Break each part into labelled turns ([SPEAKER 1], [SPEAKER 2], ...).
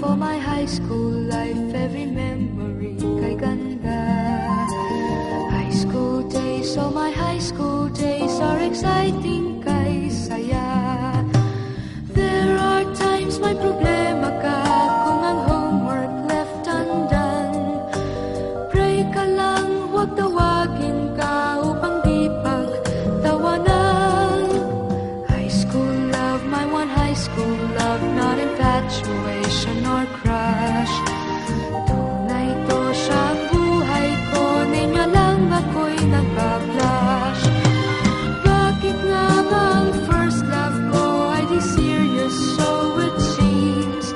[SPEAKER 1] for my high school life, every memory kay ganda. High school days, oh my high school days are exciting kay saya. There are times may problema ka kung ang homework left undone. Pray ka lang, huwag tawagin ka upang di pagtawanan. High school love, my one high school love, not infatuation or crush. Tunay to siyang buhay ko, niya lang ako'y nagbablush. Bakit nga ba ang first love ko ay di serious, so it seems?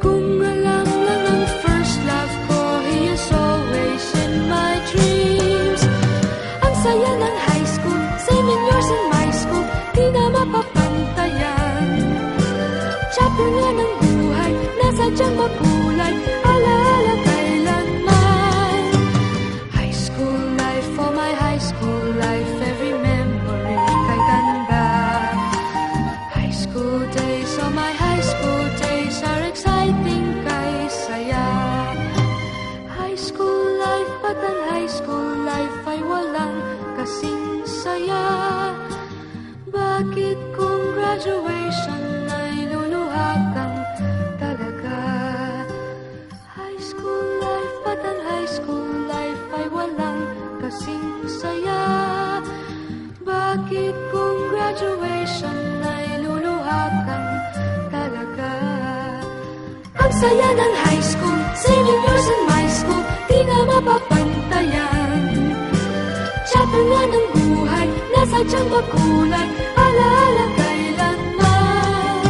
[SPEAKER 1] Kung alam lang ang first love ko, he is always in my dreams. Ang saya ng high school, 7 years in my school, di na mapapantayan. Chapter nga ng buhay, nasadyang makulay, alaala kailanman. High school life, oh my high school life, every memory kay ganda. High school days, oh my high school days are exciting kay saya. High school life, but ang high school life ay walang kasing saya. Bakit kung graduation ay luluha kang talaga? High school life, but ang high school life ay walang kasing saya. Bakit kung graduation ay luluha kang talaga? Ang saya ng high school, 7 years in my school, di na mapapantayan. Chapter nga ng buhay, nasadyang makulay, alaala kailanman.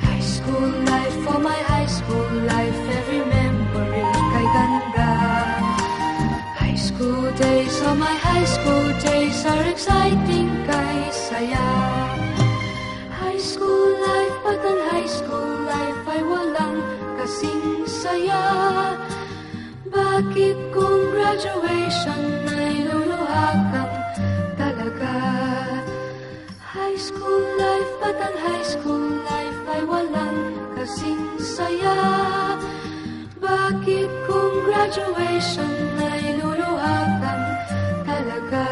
[SPEAKER 1] High school life, oh my high school life, every memory kay ganda. High school days, oh my high school days are exciting kay saya. High school life, but ang high school life ay walang kasing saya. Bakit kung graduation ay luluha kang talaga? High school life, but ang high school life ay walang kasing saya. Bakit kung graduation ay luluha kang talaga?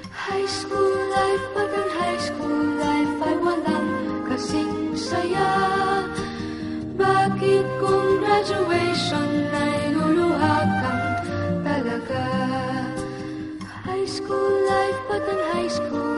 [SPEAKER 1] High school life, but ang high school life ay walang kasing saya. Bakit kung graduation ay luluha kang talaga? High school life, but ang high school